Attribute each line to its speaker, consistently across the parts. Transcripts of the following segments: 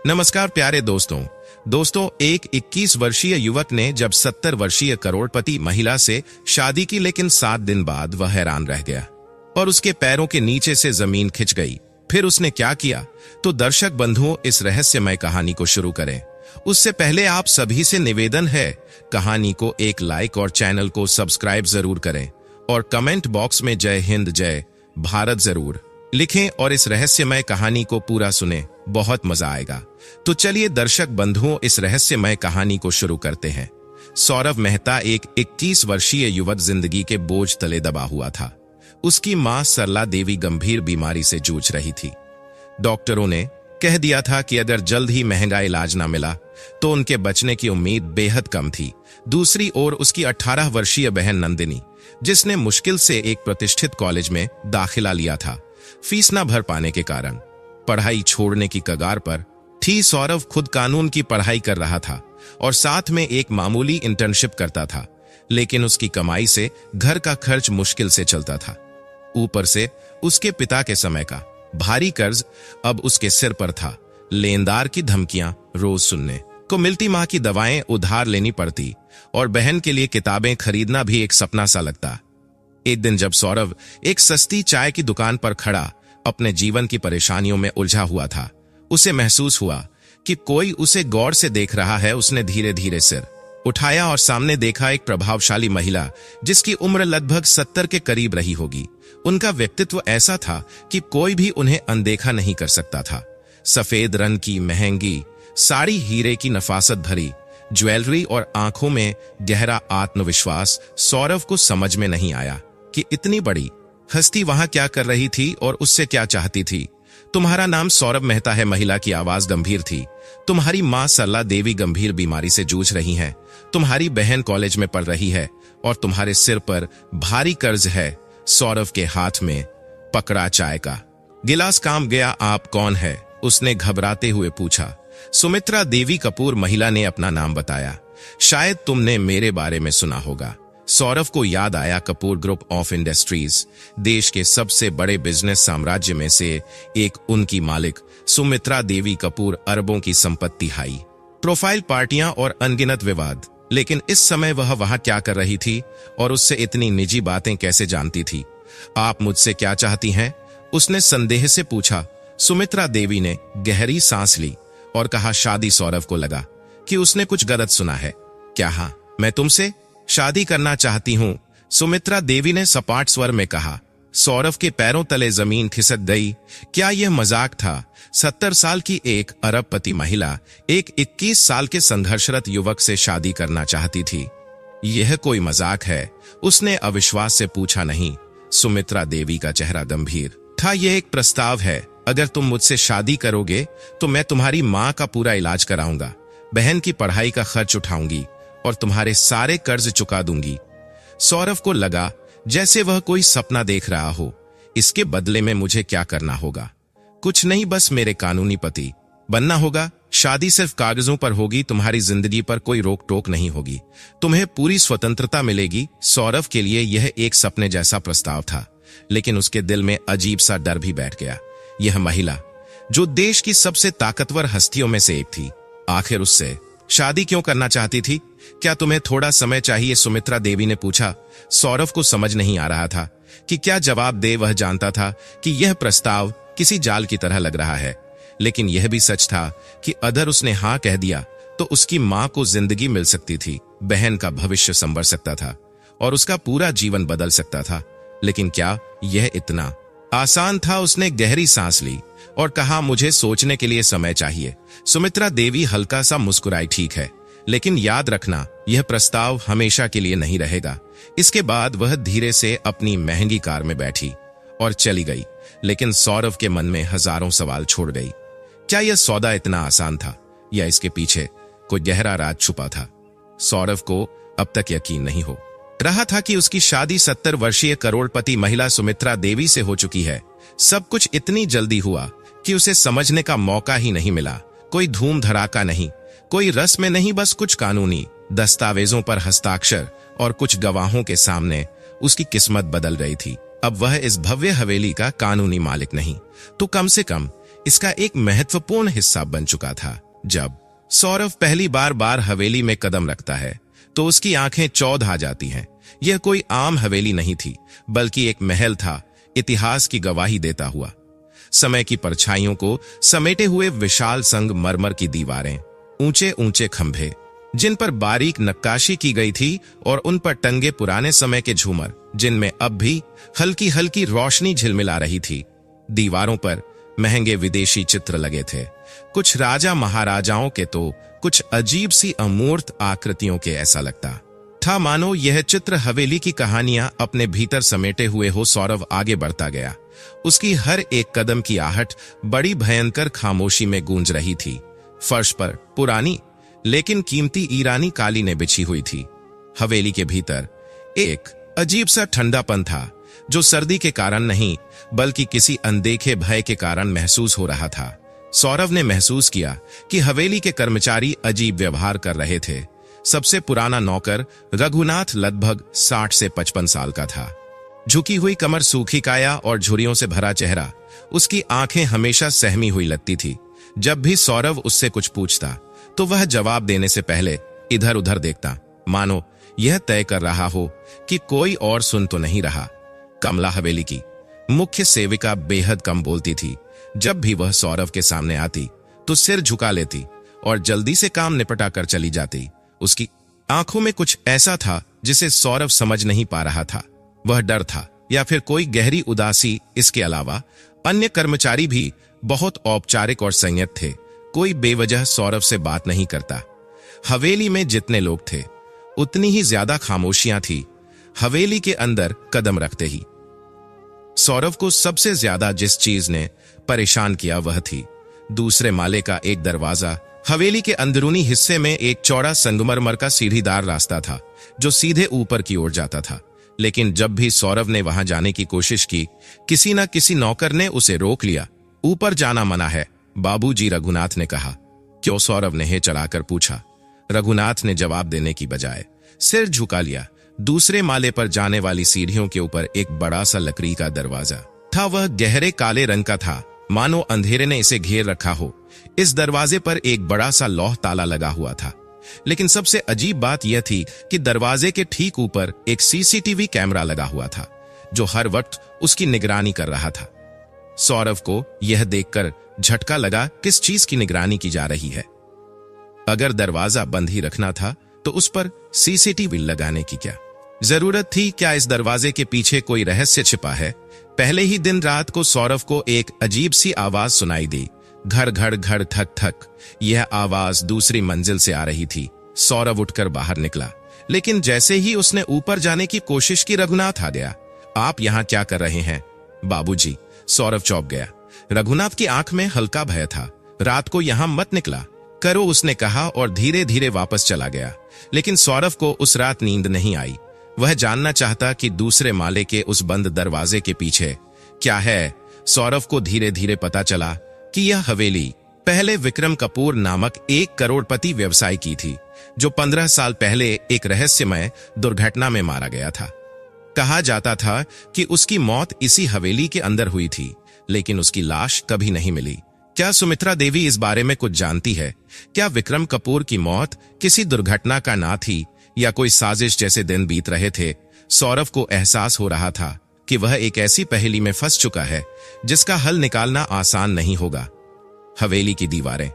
Speaker 1: नमस्कार प्यारे दोस्तों, एक 21 वर्षीय युवक ने जब 70 वर्षीय करोड़पति महिला से शादी की, लेकिन 7 दिन बाद वह हैरान रह गया और उसके पैरों के नीचे से जमीन खिंच गई। फिर उसने क्या किया? तो दर्शक बंधुओं, इस रहस्यमय कहानी को शुरू करें उससे पहले आप सभी से निवेदन है, कहानी को एक लाइक और चैनल को सब्सक्राइब जरूर करें और कमेंट बॉक्स में जय हिंद जय भारत जरूर लिखें और इस रहस्यमय कहानी को पूरा सुने, बहुत मजा आएगा। तो चलिए दर्शक बंधुओं, इस रहस्यमय कहानी को शुरू करते हैं। सौरभ मेहता एक 21 वर्षीय युवक जिंदगी के बोझ तले दबा हुआ था। उसकी मां सरला देवी गंभीर बीमारी से जूझ रही थी। डॉक्टरों ने कह दिया था कि अगर जल्द ही महंगा इलाज ना मिला तो उनके बचने की उम्मीद बेहद कम थी। दूसरी ओर उसकी 18 वर्षीय बहन नंदिनी, जिसने मुश्किल से एक प्रतिष्ठित कॉलेज में दाखिला लिया था, फीस न भर पाने के कारण पढ़ाई छोड़ने की कगार पर थी। सौरभ खुद कानून की पढ़ाई कर रहा था और साथ में एक मामूली इंटर्नशिप करता था, लेकिन उसकी कमाई से घर का खर्च मुश्किल से चलता था। ऊपर से उसके पिता के समय का भारी कर्ज अब उसके सिर पर था। लेनदार की धमकियां रोज सुनने को मिलती, मां की दवाएं उधार लेनी पड़ती और बहन के लिए किताबें खरीदना भी एक सपना सा लगता। एक दिन जब सौरभ एक सस्ती चाय की दुकान पर खड़ा अपने जीवन की परेशानियों में उलझा हुआ था, उसे महसूस हुआ कि कोई उसे गौर से देख रहा है। उसने धीरे धीरे सिर उठाया और सामने देखा एक प्रभावशाली महिला, जिसकी उम्र लगभग 70 के करीब रही होगी। उनका व्यक्तित्व ऐसा था कि कोई भी उन्हें अनदेखा नहीं कर सकता था। सफेद रंग की महंगी साड़ी, हीरे की नफासत भरी ज्वेलरी और आंखों में गहरा आत्मविश्वास। सौरभ को समझ में नहीं आया कि इतनी बड़ी हस्ती वहां क्या कर रही थी और उससे क्या चाहती थी। तुम्हारा नाम सौरभ मेहता है, महिला की आवाज गंभीर थी। तुम्हारी मां सरला देवी गंभीर बीमारी से जूझ रही हैं। तुम्हारी बहन कॉलेज में पढ़ रही है और तुम्हारे सिर पर भारी कर्ज है। सौरभ के हाथ में पकड़ा चाय का गिलास काम गया। आप कौन है? उसने घबराते हुए पूछा। सुमित्रा देवी कपूर, महिला ने अपना नाम बताया। शायद तुमने मेरे बारे में सुना होगा। सौरभ को याद आया, कपूर ग्रुप ऑफ इंडस्ट्रीज, देश के सबसे बड़े बिजनेस साम्राज्य में से एक। उनकी मालिक सुमित्रा देवी कपूर अरबों की संपत्ति, हाई प्रोफाइल पार्टियां और अनगिनत विवाद। लेकिन इस समय वह वहां क्या कर रही थी और उससे इतनी निजी बातें कैसे जानती थी? आप मुझसे क्या चाहती हैं? उसने संदेह से पूछा। सुमित्रा देवी ने गहरी सांस ली और कहा, शादी। सौरभ को लगा कि उसने कुछ गलत सुना है। क्या? हाँ, मैं तुमसे शादी करना चाहती हूं, सुमित्रा देवी ने सपाट स्वर में कहा। सौरभ के पैरों तले जमीन खिसक गई। क्या यह मजाक था? 70 साल की एक अरबपति महिला एक 21 साल के संघर्षरत युवक से शादी करना चाहती थी। यह कोई मजाक है? उसने अविश्वास से पूछा। नहीं, सुमित्रा देवी का चेहरा गंभीर था। यह एक प्रस्ताव है। अगर तुम मुझसे शादी करोगे तो मैं तुम्हारी मां का पूरा इलाज कराऊंगा, बहन की पढ़ाई का खर्च उठाऊंगी और तुम्हारे सारे कर्ज चुका दूंगी। सौरभ को लगा जैसे वह कोई सपना देख रहा हो। इसके बदले में मुझे क्या करना होगा? कुछ नहीं, बस मेरे कानूनी पति बनना होगा। शादी सिर्फ कागजों पर होगी, तुम्हारी जिंदगी पर कोई रोक टोक नहीं होगी। तुम्हें पूरी स्वतंत्रता मिलेगी। सौरभ के लिए यह एक सपने जैसा प्रस्ताव था, लेकिन उसके दिल में अजीब सा डर भी बैठ गया। यह महिला, जो देश की सबसे ताकतवर हस्तियों में से एक थी, आखिर उससे शादी क्यों करना चाहती थी? क्या तुम्हें थोड़ा समय चाहिए? सुमित्रा देवी ने पूछा। सौरभ को समझ नहीं आ रहा था कि क्या जवाब दे। वह जानता था कि यह प्रस्ताव किसी जाल की तरह लग रहा है, लेकिन यह भी सच था कि अगर उसने हां कह दिया तो उसकी मां को जिंदगी मिल सकती थी, बहन का भविष्य संवर सकता था और उसका पूरा जीवन बदल सकता था। लेकिन क्या यह इतना आसान था? उसने गहरी सांस ली और कहा, मुझे सोचने के लिए समय चाहिए। सुमित्रा देवी हल्का सा मुस्कुराई। ठीक है, लेकिन याद रखना, यह प्रस्ताव हमेशा के लिए नहीं रहेगा। इसके बाद वह धीरे से अपनी महंगी कार में बैठी और चली गई। लेकिन सौरभ के मन में हजारों सवाल छोड़ गई। क्या यह सौदा इतना आसान था या इसके पीछे कोई गहरा राज छुपा था? सौरभ को अब तक यकीन नहीं हो रहा था कि उसकी शादी 70 वर्षीय करोड़पति महिला सुमित्रा देवी से हो चुकी है। सब कुछ इतनी जल्दी हुआ कि उसे समझने का मौका ही नहीं मिला। कोई धूम धड़ाका नहीं, कोई रस्म नहीं, बस कुछ कानूनी दस्तावेजों पर हस्ताक्षर और कुछ गवाहों के सामने उसकी किस्मत बदल रही थी। अब वह इस भव्य हवेली का कानूनी मालिक नहीं तो कम से कम इसका एक महत्वपूर्ण हिस्सा बन चुका था। जब सौरभ पहली बार हवेली में कदम रखता है तो उसकी आंखें चौध आ जाती हैं। यह कोई आम हवेली नहीं थी, बल्कि एक महल था, इतिहास की गवाही देता हुआ। समय की परछाइयों को समेटे हुए विशाल संगमरमर की दीवारें, ऊंचे ऊंचे खंभे जिन पर बारीक नक्काशी की गई थी, और उन पर टंगे पुराने समय के झूमर जिनमें अब भी हल्की हल्की रोशनी झिलमिला रही थी। दीवारों पर महंगे विदेशी चित्र लगे थे, कुछ राजा महाराजाओं के तो कुछ अजीब सी अमूर्त आकृतियों के। ऐसा लगता था मानो यह चित्र हवेली की कहानियां अपने भीतर समेटे हुए हो। सौरभ आगे बढ़ता गया। उसकी हर एक कदम की आहट बड़ी भयंकर खामोशी में गूंज रही थी। फर्श पर पुरानी लेकिन कीमती ईरानी कालीनें बिछी हुई थी। हवेली के भीतर एक अजीब सा ठंडापन था, जो सर्दी के कारण नहीं बल्कि किसी अनदेखे भय के कारण महसूस हो रहा था। सौरभ ने महसूस किया कि हवेली के कर्मचारी अजीब व्यवहार कर रहे थे। सबसे पुराना नौकर रघुनाथ लगभग 60 से 55 साल का था। झुकी हुई कमर, सूखी काया और झुर्रियों से भरा चेहरा। उसकी आंखें हमेशा सहमी हुई लगती थी। जब भी सौरभ उससे कुछ पूछता तो वह जवाब देने से पहले इधर उधर देखता, मानो यह तय कर रहा हो कि कोई और सुन तो नहीं रहा। कमला, हवेली की मुख्य सेविका, बेहद कम बोलती थी। जब भी वह सौरभ के सामने आती तो सिर झुका लेती और जल्दी से काम निपटा कर चली जाती। उसकी आंखों में कुछ ऐसा था जिसे सौरभ समझ नहीं पा रहा था। वह डर था या फिर कोई गहरी उदासी। इसके अलावा अन्य कर्मचारी भी बहुत औपचारिक और संयत थे। कोई बेवजह सौरभ से बात नहीं करता। हवेली में जितने लोग थे उतनी ही ज्यादा खामोशियां थी। हवेली के अंदर कदम रखते ही सौरभ को सबसे ज्यादा जिस चीज ने परेशान किया वह थी दूसरे माले का एक दरवाजा। हवेली के अंदरूनी हिस्से में एक चौड़ा संगमरमर का सीढ़ीदार रास्ता था जो सीधे ऊपर की ओर जाता था। लेकिन जब भी सौरभ ने वहां जाने की कोशिश की, किसी न किसी नौकर ने उसे रोक लिया। ऊपर जाना मना है, बाबूजी, रघुनाथ ने कहा। क्यों? सौरभ ने हे चलाकर पूछा। रघुनाथ ने जवाब देने की बजाय सिर झुका लिया। दूसरे माले पर जाने वाली सीढ़ियों के ऊपर एक बड़ा सा लकड़ी का दरवाजा था। वह गहरे काले रंग का था, मानो अंधेरे ने इसे घेर रखा हो। इस दरवाजे पर एक बड़ा सा लौह ताला लगा हुआ था। लेकिन सबसे अजीब बात यह थी कि दरवाजे के ठीक ऊपर एक सीसीटीवी कैमरा लगा हुआ था जो हर वक्त उसकी निगरानी कर रहा था। सौरभ को यह देखकर झटका लगा, किस चीज की निगरानी की जा रही है? अगर दरवाजा बंद ही रखना था तो उस पर सीसीटीवी लगाने की क्या जरूरत थी? क्या इस दरवाजे के पीछे कोई रहस्य छिपा है? पहले ही दिन रात को सौरभ को एक अजीब सी आवाज सुनाई दी, घर घर घर थक थक। यह आवाज दूसरी मंजिल से आ रही थी। सौरभ उठकर बाहर निकला, लेकिन जैसे ही उसने ऊपर जाने की कोशिश की, रघुनाथ आ गया। आप यहां क्या कर रहे हैं? बाबूजी, सौरभ चौंक गया। रघुनाथ की आंख में हल्का भय था। रात को यहां मत निकला करो, उसने कहा और धीरे धीरे वापस चला गया। लेकिन सौरभ को उस रात नींद नहीं आई। वह जानना चाहता कि दूसरे माले के उस बंद दरवाजे के पीछे क्या है। सौरभ को धीरे धीरे पता चला कि यह हवेली पहले विक्रम कपूर नामक एक करोड़पति व्यवसायी की थी, जो 15 साल पहले एक रहस्यमय दुर्घटना में मारा गया था। कहा जाता था कि उसकी मौत इसी हवेली के अंदर हुई थी, लेकिन उसकी लाश कभी नहीं मिली। क्या सुमित्रा देवी इस बारे में कुछ जानती है? क्या विक्रम कपूर की मौत किसी दुर्घटना का ना थी या कोई साजिश? जैसे दिन बीत रहे थे, सौरभ को एहसास हो रहा था कि वह एक ऐसी पहेली में फंस चुका है जिसका हल निकालना आसान नहीं होगा। हवेली की दीवारें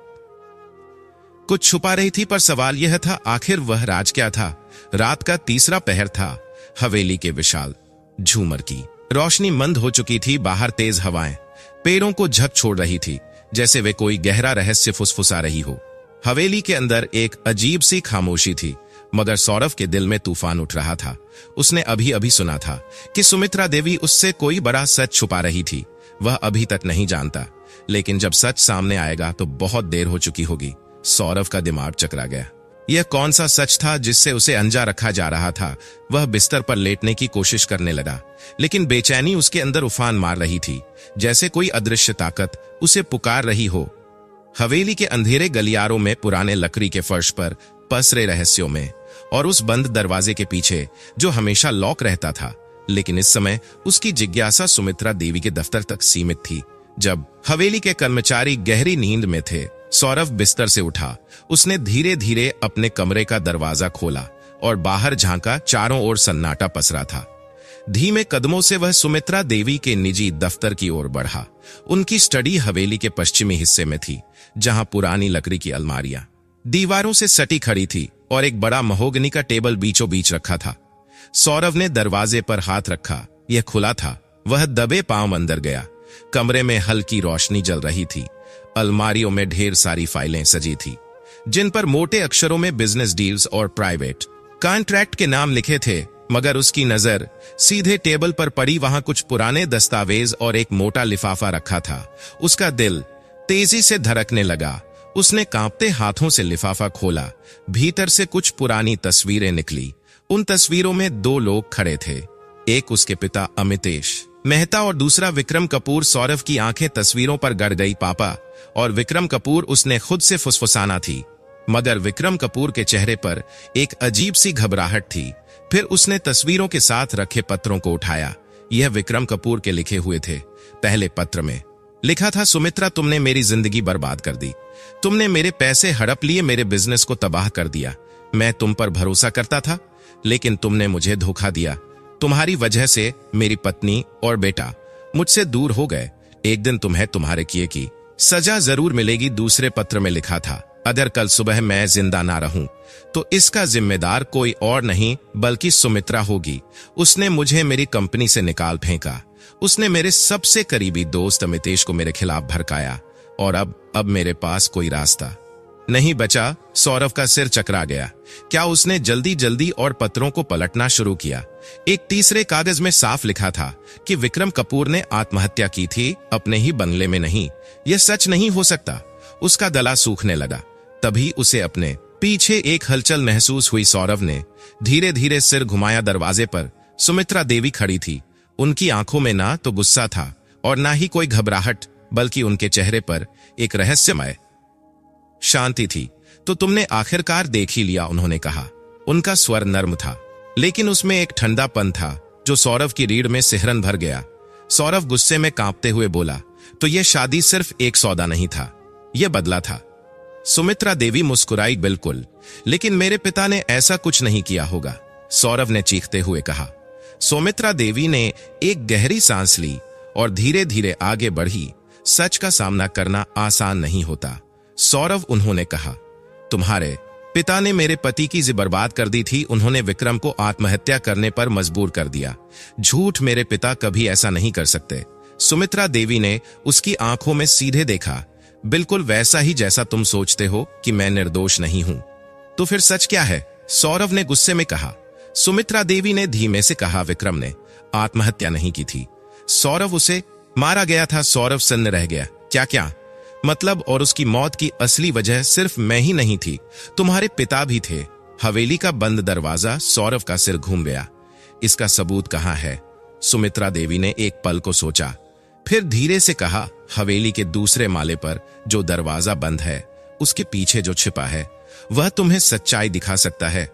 Speaker 1: कुछ छुपा रही थी, पर सवाल यह था आखिर वह राज क्या था? रात का तीसरा पहर था। हवेली के विशाल झूमर की रोशनी मंद हो चुकी थी। बाहर तेज हवाएं पेड़ों को झक छोड़ रही थी, जैसे वे कोई गहरा रहस्य फुसफुसा रही हो। हवेली के अंदर एक अजीब सी खामोशी थी, मगर सौरभ के दिल में तूफान उठ रहा था। उसने अभी अभी सुना था कि सुमित्रा देवी उससे कोई बड़ा सच छुपा रही थी। वह अभी तक नहीं जानता, लेकिन जब सच सामने आएगा तो बहुत देर हो चुकी होगी। सौरभ का दिमाग चकरा गया। यह कौन सा सच था जिससे उसे अनजा रखा जा रहा था? वह बिस्तर पर लेटने की कोशिश करने लगा, लेकिन बेचैनी उसके अंदर उफान मार रही थी, जैसे कोई अदृश्य ताकत उसे पुकार रही हो। हवेली के अंधेरे गलियारों में, पुराने लकड़ी के फर्श पर पसरे रहस्यों में, और उस बंद दरवाजे के पीछे जो हमेशा लॉक रहता था। लेकिन इस समय उसकी जिज्ञासा सुमित्रा देवी के दफ्तर तक सीमित थी। जब हवेली के कर्मचारी गहरी नींद में थे, सौरभ बिस्तर से उठा। उसने धीरे धीरे अपने कमरे का दरवाजा खोला और बाहर झांका। चारों ओर सन्नाटा पसरा था। धीमे कदमों से वह सुमित्रा देवी के निजी दफ्तर की ओर बढ़ा। उनकी स्टडी हवेली के पश्चिमी हिस्से में थी, जहां पुरानी लकड़ी की अलमारियां दीवारों से सटी खड़ी थी और एक बड़ा महोगनी का टेबल बीचों बीच रखा था। सौरभ ने दरवाजे पर हाथ रखा। यह खुला था। वह दबे पांव अंदर गया। कमरे में हल्की रोशनी जल रही थी। अलमारियों में ढेर सारी फाइलें सजी थी, जिन पर मोटे अक्षरों में बिजनेस डील्स और प्राइवेट कॉन्ट्रैक्ट के नाम लिखे थे। मगर उसकी नजर सीधे टेबल पर पड़ी। वहां कुछ पुराने दस्तावेज और एक मोटा लिफाफा रखा था। उसका दिल तेजी से धड़कने लगा। उसने कांपते हाथों से लिफाफा खोला। भीतर से कुछ पुरानी तस्वीरें निकली। उन तस्वीरों में दो लोग खड़े थे, एक उसके पिता अमितेश मेहता और दूसरा विक्रम कपूर। सौरभ की आंखें तस्वीरों पर गड़ गई। पापा और विक्रम कपूर, उसने खुद से फुसफुसाना थी। मगर विक्रम कपूर के चेहरे पर एक अजीब सी घबराहट थी। फिर उसने तस्वीरों के साथ रखे पत्रों को उठाया। यह विक्रम कपूर के लिखे हुए थे। पहले पत्र में लिखा था, सुमित्रा, तुमने मेरी जिंदगी बर्बाद कर दी। तुमने मेरे पैसे हड़प लिए, मेरे बिजनेस को तबाह कर दिया। मैं तुम पर भरोसा करता था, लेकिन तुमने मुझे धोखा दिया। तुम्हारी वजह से मेरी पत्नी और बेटा मुझसे दूर हो गए। एक दिन तुम्हें तुम्हारे किए की सजा जरूर मिलेगी। दूसरे पत्र में लिखा था, अगर कल सुबह मैं जिंदा ना रहूं तो इसका जिम्मेदार कोई और नहीं बल्कि सुमित्रा होगी। उसने मुझे मेरी कंपनी से निकाल फेंका। उसने मेरे सबसे करीबी दोस्त अमितेश को मेरे खिलाफ भड़काया और अब मेरे पास कोई रास्ता नहीं बचा। सौरभ का सिर चकरा गया। क्या उसने जल्दी जल्दी और पत्रों को पलटना शुरू किया? एक तीसरे कागज में साफ लिखा था कि विक्रम कपूर ने आत्महत्या की थी, अपने ही बंगले में नहीं। यह सच नहीं हो सकता। उसका गला सूखने लगा। तभी उसे अपने पीछे एक हलचल महसूस हुई। सौरभ ने धीरे धीरे सिर घुमाया। दरवाजे पर सुमित्रा देवी खड़ी थी। उनकी आंखों में ना तो गुस्सा था और ना ही कोई घबराहट, बल्कि उनके चेहरे पर एक रहस्यमय शांति थी। तो तुमने आखिरकार देख ही लिया, उन्होंने कहा। उनका स्वर नर्म था, लेकिन उसमें एक ठंडापन था जो सौरभ की रीढ़ में सिहरन भर गया। सौरभ गुस्से में कांपते हुए बोला, तो यह शादी सिर्फ एक सौदा नहीं था, यह बदला था। सुमित्रा देवी मुस्कुराई, बिल्कुल, लेकिन मेरे पिता ने ऐसा कुछ नहीं किया होगा, सौरभ ने चीखते हुए कहा। सुमित्रा देवी ने एक गहरी सांस ली और धीरे धीरे आगे बढ़ी। सच का सामना करना आसान नहीं होता, सौरभ, उन्होंने कहा। तुम्हारे पिता ने मेरे पति की जिंदगी बर्बाद कर दी थी। उन्होंने विक्रम को आत्महत्या करने पर मजबूर कर दिया। झूठ, मेरे पिता कभी ऐसा नहीं कर सकते। सुमित्रा देवी ने उसकी आंखों में सीधे देखा, बिल्कुल वैसा ही जैसा तुम सोचते हो कि मैं निर्दोष नहीं हूं। तो फिर सच क्या है? सौरभ ने गुस्से में कहा। सुमित्रा देवी ने धीमे से कहा, विक्रम ने आत्महत्या नहीं की थी सौरभ, उसे मारा गया था। सौरभ सन्न रह गया। क्या क्या मतलब? और उसकी मौत की असली वजह सिर्फ मैं ही नहीं थी, तुम्हारे पिता भी थे। हवेली का बंद दरवाजा। सौरभ का सिर घूम गया। इसका सबूत कहां है? सुमित्रा देवी ने एक पल को सोचा, फिर धीरे से कहा, हवेली के दूसरे माले पर जो दरवाजा बंद है, उसके पीछे जो छिपा है, वह तुम्हें सच्चाई दिखा सकता है।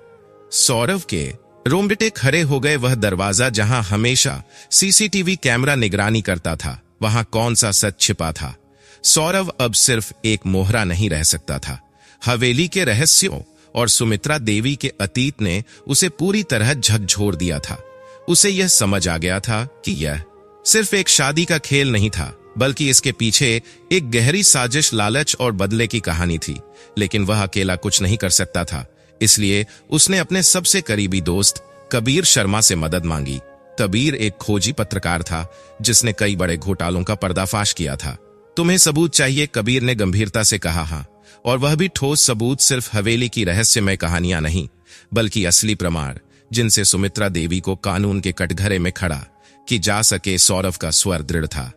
Speaker 1: सौरभ के रोंगटे खड़े हो गए। वह दरवाजा जहां हमेशा सीसीटीवी कैमरा निगरानी करता था, वहां कौन सा सच छिपा था? सौरभ अब सिर्फ एक मोहरा नहीं रह सकता था। हवेली के रहस्यों और सुमित्रा देवी के अतीत ने उसे पूरी तरह झकझोर दिया था। उसे यह समझ आ गया था कि यह सिर्फ एक शादी का खेल नहीं था, बल्कि इसके पीछे एक गहरी साजिश, लालच और बदले की कहानी थी। लेकिन वह अकेला कुछ नहीं कर सकता था, इसलिए उसने अपने सबसे करीबी दोस्त कबीर शर्मा से मदद मांगी। कबीर एक खोजी पत्रकार था जिसने कई बड़े घोटालों का पर्दाफाश किया था। तुम्हें सबूत चाहिए? कबीर ने गंभीरता से कहा। हाँ, और वह भी ठोस सबूत, सिर्फ हवेली की रहस्यमय कहानियां नहीं, बल्कि असली प्रमाण, जिनसे सुमित्रा देवी को कानून के कटघरे में खड़ा कि जा सके। सौरभ का स्वर दृढ़ था।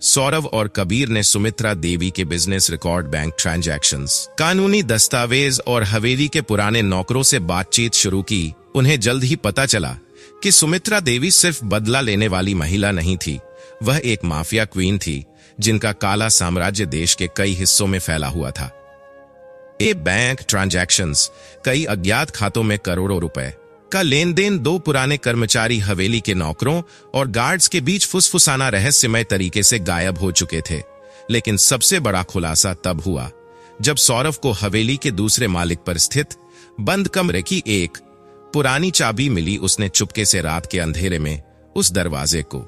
Speaker 1: सौरभ और कबीर ने सुमित्रा देवी के बिजनेस रिकॉर्ड, बैंक ट्रांजैक्शंस, कानूनी दस्तावेज और हवेली के पुराने नौकरों से बातचीत शुरू की। उन्हें जल्द ही पता चला कि सुमित्रा देवी सिर्फ बदला लेने वाली महिला नहीं थी, वह एक माफिया क्वीन थी जिनका काला साम्राज्य देश के कई हिस्सों में फैला हुआ था। ये बैंक ट्रांजैक्शंस, कई अज्ञात खातों में करोड़ों रुपए, का लेन देन दो पुराने कर्मचारी हवेली के नौकरों और गार्ड्स के बीच फुसफुसाना रहस्यमय तरीके से गायब हो चुके थे। लेकिन सबसे बड़ा खुलासा तब हुआ जब सौरव को हवेली के दूसरे मालिक पर स्थित बंद कमरे की एक पुरानी चाबी मिली। उसने चुपके से रात के अंधेरे में उस दरवाजे को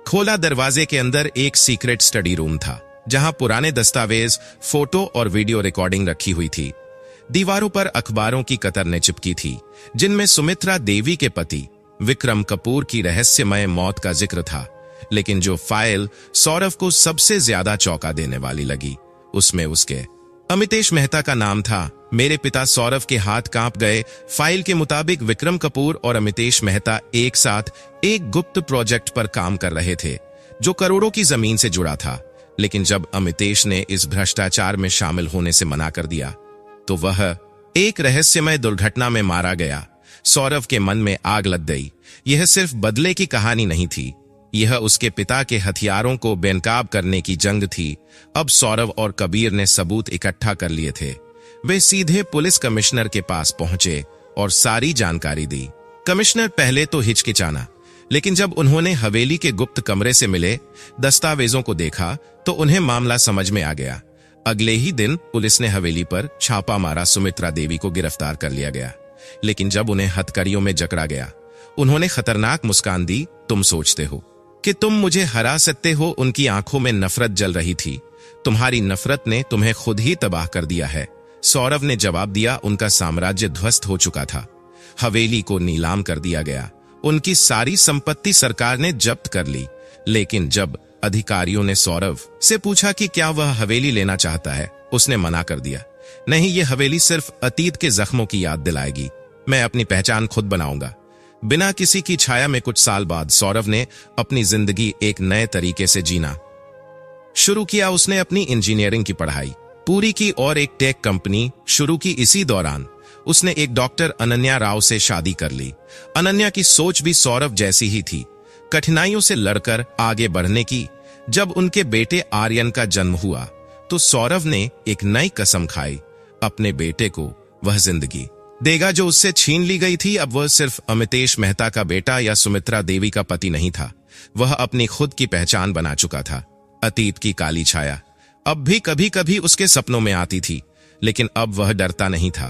Speaker 1: खोला। दरवाजे के अंदर एक सीक्रेट स्टडी रूम था, जहां पुराने दस्तावेज, फोटो और वीडियो रिकॉर्डिंग रखी हुई थी। दीवारों पर अखबारों की कतरनें चिपकी थी, जिनमें सुमित्रा देवी के पति विक्रम कपूर की रहस्यमय मौत का जिक्र था। लेकिन जो फाइल सौरव को सबसे ज्यादा चौंका देने वाली लगी, उसमें उसके अमितेश मेहता का नाम था। मेरे पिता सौरव के हाथ कांप गए। फाइल के मुताबिक विक्रम कपूर और अमितेश मेहता एक साथ एक गुप्त प्रोजेक्ट पर काम कर रहे थे, जो करोड़ों की जमीन से जुड़ा था। लेकिन जब अमितेश ने इस भ्रष्टाचार में शामिल होने से मना कर दिया, तो वह एक रहस्यमय दुर्घटना में मारा गया। सौरव के मन में आग लग गई। यह सिर्फ बदले की कहानी नहीं थी, यह उसके पिता के हथियारों को बेनकाब करने की जंग थी। अब सौरव और कबीर ने सबूत इकट्ठा कर लिए थे। वे सीधे पुलिस कमिश्नर के पास पहुंचे और सारी जानकारी दी। कमिश्नर पहले तो हिचकिचाना, लेकिन जब उन्होंने हवेली के गुप्त कमरे से मिले दस्तावेजों को देखा, तो उन्हें मामला समझ में आ गया। अगले ही दिन पुलिस ने हवेली पर छापा मारा। सुमित्रा देवी को गिरफ्तार कर लिया गया। लेकिन जब उन्हें हथकड़ियों में जकड़ा गया, उन्होंने खतरनाक मुस्कान दी। तुम सोचते हो कि तुम मुझे हरा सकते हो? उनकी आंखों में नफरत जल रही थी। तुम्हारी नफरत ने तुम्हें खुद ही तबाह कर दिया है। सौरव ने जवाब दिया। उनका साम्राज्य ध्वस्त हो चुका था। हवेली को नीलाम कर दिया गया। उनकी सारी संपत्ति सरकार ने जब्त कर ली। लेकिन जब अधिकारियों ने सौरव से पूछा कि क्या वह हवेली लेना चाहता है, उसने मना कर दिया। नहीं, यह हवेली सिर्फ अतीत के जख्मों की याद दिलाएगी। मैं अपनी पहचान खुद बनाऊंगा। बिना किसी की छाया में कुछ साल बाद सौरव ने अपनी जिंदगी एक नए तरीके से जीना शुरू किया। उसने अपनी इंजीनियरिंग की पढ़ाई पूरी की और एक टेक कंपनी शुरू की। इसी दौरान उसने एक डॉक्टर अनन्या राव से शादी कर ली। अनन्या की सोच भी सौरव जैसी ही थी, कठिनाइयों से लड़कर आगे बढ़ने की। जब उनके बेटे आर्यन का जन्म हुआ, तो सौरव ने एक नई कसम खाई। अपने बेटे को वह जिंदगी देगा जो उससे छीन ली गई थी। अब वह सिर्फ अमितेश मेहता का बेटा या सुमित्रा देवी का पति नहीं था, वह अपनी खुद की पहचान बना चुका था। अतीत की काली छाया अब भी कभी कभी उसके सपनों में आती थी, लेकिन अब वह डरता नहीं था,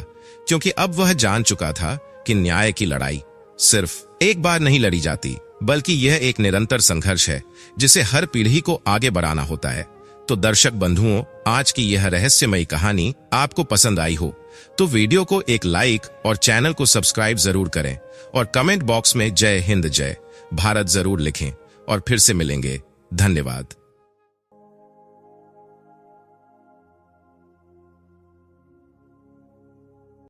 Speaker 1: क्योंकि अब वह जान चुका था कि न्याय की लड़ाई सिर्फ एक बार नहीं लड़ी जाती, बल्कि यह एक निरंतर संघर्ष है जिसे हर पीढ़ी को आगे बढ़ाना होता है। तो दर्शक बंधुओं, आज की यह रहस्यमयी कहानी आपको पसंद आई हो तो वीडियो को एक लाइक और चैनल को सब्सक्राइब जरूर करें और कमेंट बॉक्स में जय हिंद जय भारत जरूर लिखें। और फिर से मिलेंगे। धन्यवाद।